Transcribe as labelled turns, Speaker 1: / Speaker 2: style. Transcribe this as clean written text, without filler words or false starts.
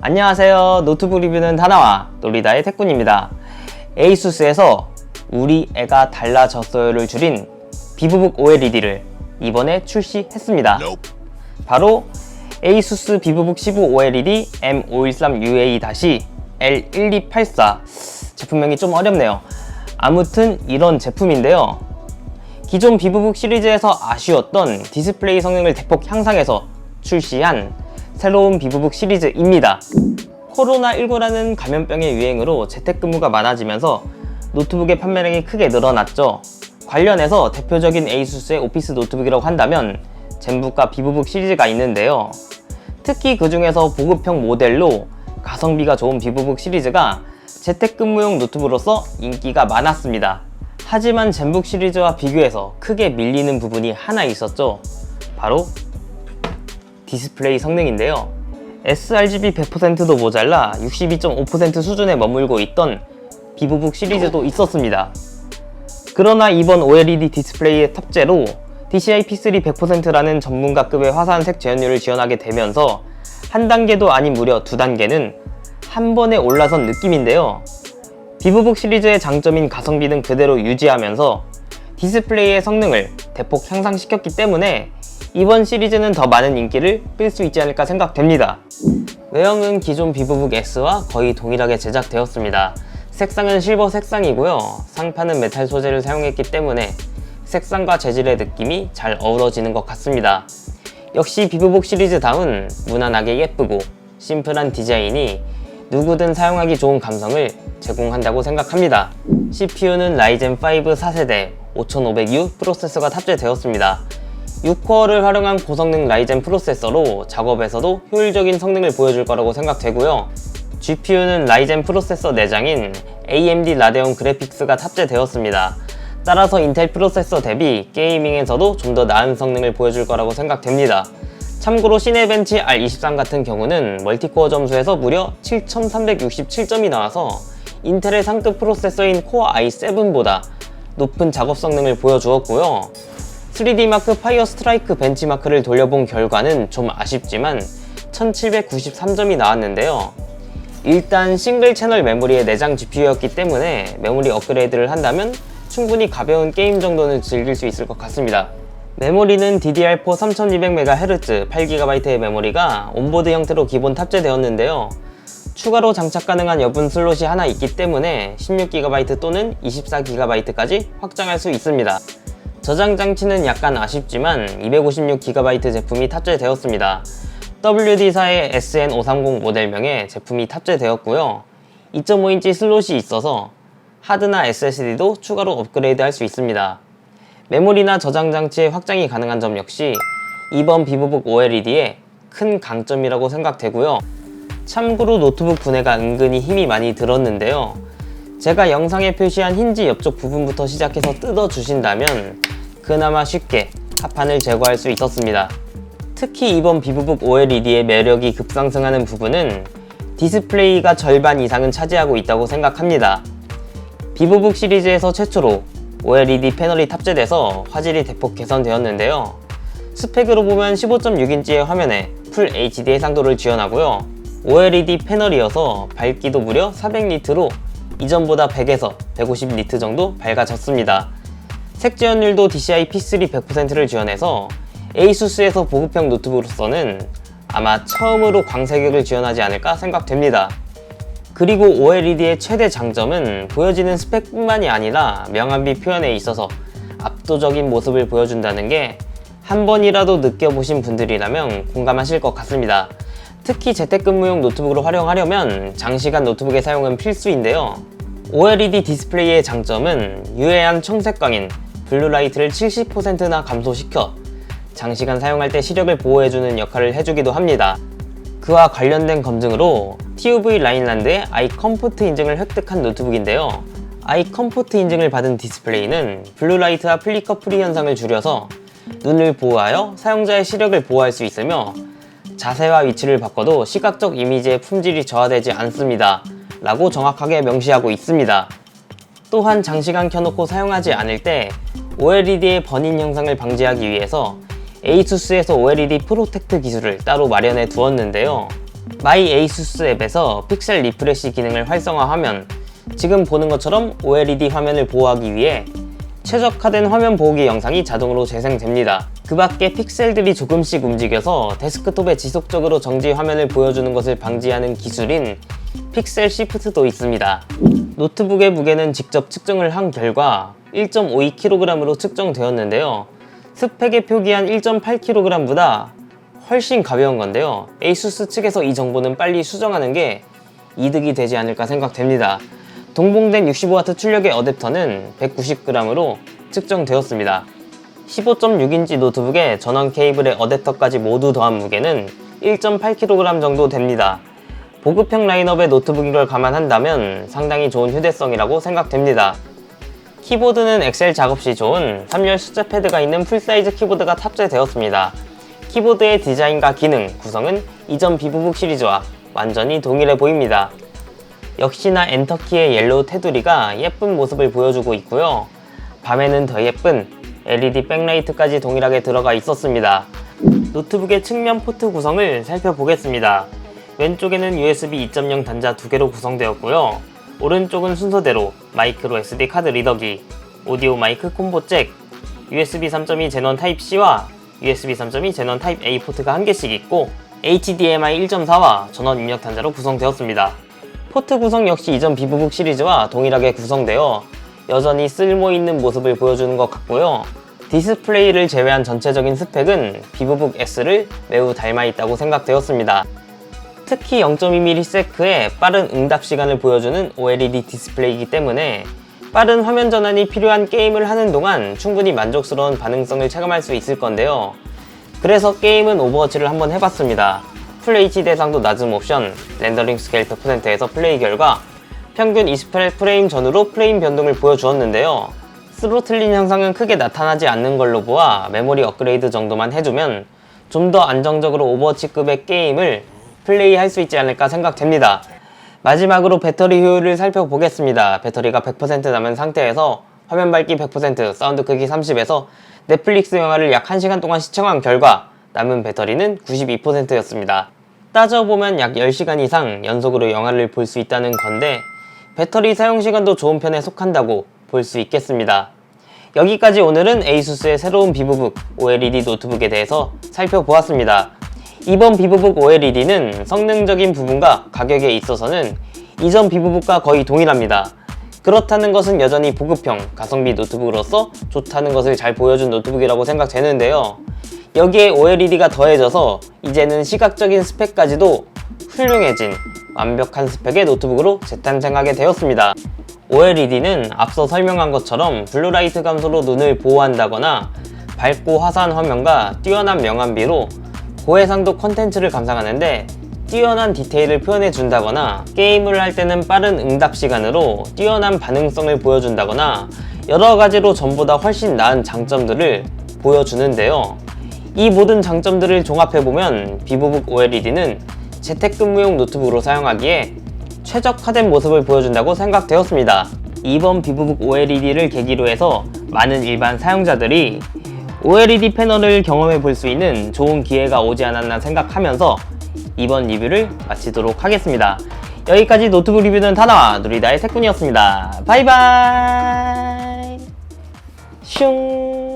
Speaker 1: 안녕하세요. 노트북 리뷰는 다나와 놀이다의 태꾼입니다. 에이수스에서 우리 애가 달라졌어요를 줄인 비브북 OLED를 이번에 출시했습니다. 바로 에이수스 비브북 15 OLED M513UA-L1284. 제품명이 좀 어렵네요. 아무튼 이런 제품인데요. 기존 비브북 시리즈에서 아쉬웠던 디스플레이 성능을 대폭 향상해서 출시한 새로운 비브북 시리즈입니다. 코로나19라는 감염병의 유행으로 재택근무가 많아지면서 노트북의 판매량이 크게 늘어났죠. 관련해서 대표적인 에이수스의 오피스 노트북이라고 한다면 젠북과 비브북 시리즈가 있는데요. 특히 그 중에서 보급형 모델로 가성비가 좋은 비브북 시리즈가 재택근무용 노트북으로서 인기가 많았습니다. 하지만 젠북 시리즈와 비교해서 크게 밀리는 부분이 하나 있었죠. 바로 디스플레이 성능인데요. sRGB 100%도 모자라 62.5% 수준에 머물고 있던 비브북 시리즈도 있었습니다. 그러나 이번 OLED 디스플레이의 탑재로 DCI P3 100%라는 전문가급의 화사한 색 재현율을 지원하게 되면서 한 단계도 아닌 무려 두 단계는 한 번에 올라선 느낌인데요. 비브북 시리즈의 장점인 가성비는 그대로 유지하면서 디스플레이의 성능을 대폭 향상시켰기 때문에 이번 시리즈는 더 많은 인기를 끌 수 있지 않을까 생각됩니다. 외형은 기존 비브북 S와 거의 동일하게 제작되었습니다. 색상은 실버 색상이고요. 상판은 메탈 소재를 사용했기 때문에 색상과 재질의 느낌이 잘 어우러지는 것 같습니다. 역시 비브북 시리즈다운 무난하게 예쁘고 심플한 디자인이 누구든 사용하기 좋은 감성을 제공한다고 생각합니다. CPU는 라이젠 5 4세대 5500U 프로세서가 탑재되었습니다. 6코어를 활용한 고성능 라이젠 프로세서로 작업에서도 효율적인 성능을 보여줄 거라고 생각되고요. GPU는 라이젠 프로세서 내장인 AMD 라데온 그래픽스가 탑재되었습니다. 따라서 인텔 프로세서 대비 게이밍에서도 좀 더 나은 성능을 보여줄 거라고 생각됩니다. 참고로 시네벤치 R23 같은 경우는 멀티코어 점수에서 무려 7367점이 나와서 인텔의 상급 프로세서인 코어 i7보다 높은 작업 성능을 보여주었고요. 3D마크 파이어 스트라이크 벤치마크를 돌려본 결과는 좀 아쉽지만 1793점이 나왔는데요. 일단 싱글 채널 메모리의 내장 GPU였기 때문에 메모리 업그레이드를 한다면 충분히 가벼운 게임 정도는 즐길 수 있을 것 같습니다. 메모리는 DDR4 3200MHz 8GB의 메모리가 온보드 형태로 기본 탑재되었는데요. 추가로 장착 가능한 여분 슬롯이 하나 있기 때문에 16GB 또는 24GB까지 확장할 수 있습니다. 저장 장치는 약간 아쉽지만 256GB 제품이 탑재되었습니다. WD사의 SN530 모델명의 제품이 탑재되었고요. 2.5인치 슬롯이 있어서 하드나 SSD도 추가로 업그레이드 할 수 있습니다. 메모리나 저장 장치의 확장이 가능한 점 역시 이번 비브북 OLED의 큰 강점이라고 생각되고요. 참고로 노트북 분해가 은근히 힘이 많이 들었는데요. 제가 영상에 표시한 힌지 옆쪽 부분부터 시작해서 뜯어주신다면 그나마 쉽게 합판을 제거할 수 있었습니다. 특히 이번 비브북 OLED의 매력이 급상승하는 부분은 디스플레이가 절반 이상은 차지하고 있다고 생각합니다. 비브북 시리즈에서 최초로 OLED 패널이 탑재돼서 화질이 대폭 개선되었는데요. 스펙으로 보면 15.6인치의 화면에 풀 HD 해상도를 지원하고요. OLED 패널이어서 밝기도 무려 400니트로 이전보다 100에서 150니트 정도 밝아졌습니다. 색 지원율도 DCI P3 100%를 지원해서 에이수스에서 보급형 노트북으로서는 아마 처음으로 광색역을 지원하지 않을까 생각됩니다. 그리고 OLED의 최대 장점은 보여지는 스펙뿐만이 아니라 명암비 표현에 있어서 압도적인 모습을 보여준다는 게 한 번이라도 느껴보신 분들이라면 공감하실 것 같습니다. 특히 재택근무용 노트북으로 활용하려면 장시간 노트북의 사용은 필수인데요. OLED 디스플레이의 장점은 유해한 청색광인 블루라이트를 70%나 감소시켜 장시간 사용할 때 시력을 보호해주는 역할을 해주기도 합니다. 그와 관련된 검증으로 TUV 라인란드의 아이컴포트 인증을 획득한 노트북인데요. 아이컴포트 인증을 받은 디스플레이는 블루라이트와 플리커 프리 현상을 줄여서 눈을 보호하여 사용자의 시력을 보호할 수 있으며 자세와 위치를 바꿔도 시각적 이미지의 품질이 저하되지 않습니다. 라고 정확하게 명시하고 있습니다. 또한 장시간 켜놓고 사용하지 않을 때 OLED의 번인 현상을 방지하기 위해서 에이수스에서 OLED 프로텍트 기술을 따로 마련해 두었는데요. 마이 에이수스 앱에서 픽셀 리프레시 기능을 활성화하면 지금 보는 것처럼 OLED 화면을 보호하기 위해 최적화된 화면 보호기 영상이 자동으로 재생됩니다. 그 밖에 픽셀들이 조금씩 움직여서 데스크톱에 지속적으로 정지 화면을 보여주는 것을 방지하는 기술인 픽셀 시프트도 있습니다. 노트북의 무게는 직접 측정을 한 결과 1.52kg으로 측정되었는데요. 스펙에 표기한 1.8kg보다 훨씬 가벼운 건데요. 에이수스 측에서 이 정보는 빨리 수정하는 게 이득이 되지 않을까 생각됩니다. 동봉된 65W 출력의 어댑터는 190g으로 측정되었습니다. 15.6인치 노트북에 전원 케이블의 어댑터까지 모두 더한 무게는 1.8kg 정도 됩니다. 보급형 라인업의 노트북인 걸 감안한다면 상당히 좋은 휴대성이라고 생각됩니다. 키보드는 엑셀 작업 시 좋은 3열 숫자 패드가 있는 풀사이즈 키보드가 탑재되었습니다. 키보드의 디자인과 기능, 구성은 이전 비보북 시리즈와 완전히 동일해 보입니다. 역시나 엔터키의 옐로우 테두리가 예쁜 모습을 보여주고 있고요. 밤에는 더 예쁜 LED 백라이트까지 동일하게 들어가 있었습니다. 노트북의 측면 포트 구성을 살펴보겠습니다. 왼쪽에는 USB 2.0 단자 2개로 구성되었고요. 오른쪽은 순서대로 마이크로 SD 카드 리더기, 오디오 마이크 콤보 잭, USB 3.2 제넌 타입C와 USB 3.2 제넌 타입 A 포트가 한 개씩 있고 HDMI 1.4와 전원 입력 단자로 구성되었습니다. 포트 구성 역시 이전 비보북 시리즈와 동일하게 구성되어 여전히 쓸모있는 모습을 보여주는 것 같고요. 디스플레이를 제외한 전체적인 스펙은 비보북 S를 매우 닮아있다고 생각되었습니다. 특히 0.2mm 세크의 빠른 응답 시간을 보여주는 OLED 디스플레이이기 때문에 빠른 화면 전환이 필요한 게임을 하는 동안 충분히 만족스러운 반응성을 체감할 수 있을 건데요. 그래서 게임은 오버워치를 한번 해봤습니다. 풀 HD 해상도 낮음 옵션, 렌더링 스케일 100%에서 플레이 결과 평균 28프레임 전후로 프레임 변동을 보여주었는데요. 스로틀링 현상은 크게 나타나지 않는 걸로 보아 메모리 업그레이드 정도만 해주면 좀 더 안정적으로 오버워치급의 게임을 플레이할 수 있지 않을까 생각됩니다. 마지막으로 배터리 효율을 살펴보겠습니다. 배터리가 100% 남은 상태에서 화면 밝기 100%, 사운드 크기 30에서 넷플릭스 영화를 약 1시간 동안 시청한 결과 남은 배터리는 92%였습니다. 따져보면 약 10시간 이상 연속으로 영화를 볼 수 있다는 건데 배터리 사용시간도 좋은 편에 속한다고 볼 수 있겠습니다. 여기까지 오늘은 에이수스의 새로운 비보북 OLED 노트북에 대해서 살펴보았습니다. 이번 비보북 OLED는 성능적인 부분과 가격에 있어서는 이전 비보북과 거의 동일합니다. 그렇다는 것은 여전히 보급형, 가성비 노트북으로서 좋다는 것을 잘 보여준 노트북이라고 생각되는데요. 여기에 OLED가 더해져서 이제는 시각적인 스펙까지도 훌륭해진 완벽한 스펙의 노트북으로 재탄생하게 되었습니다. OLED는 앞서 설명한 것처럼 블루라이트 감소로 눈을 보호한다거나 밝고 화사한 화면과 뛰어난 명암비로 고해상도 콘텐츠를 감상하는데 뛰어난 디테일을 표현해 준다거나 게임을 할 때는 빠른 응답 시간으로 뛰어난 반응성을 보여준다거나 여러 가지로 전보다 훨씬 나은 장점들을 보여주는데요. 이 모든 장점들을 종합해보면 비보북 OLED는 재택근무용 노트북으로 사용하기에 최적화된 모습을 보여준다고 생각되었습니다. 이번 비보북 OLED를 계기로 해서 많은 일반 사용자들이 OLED 패널을 경험해 볼 수 있는 좋은 기회가 오지 않았나 생각하면서 이번 리뷰를 마치도록 하겠습니다. 여기까지 노트북 리뷰는 다나와 누리다의 태쿤이었습니다. 바이바이. 슝.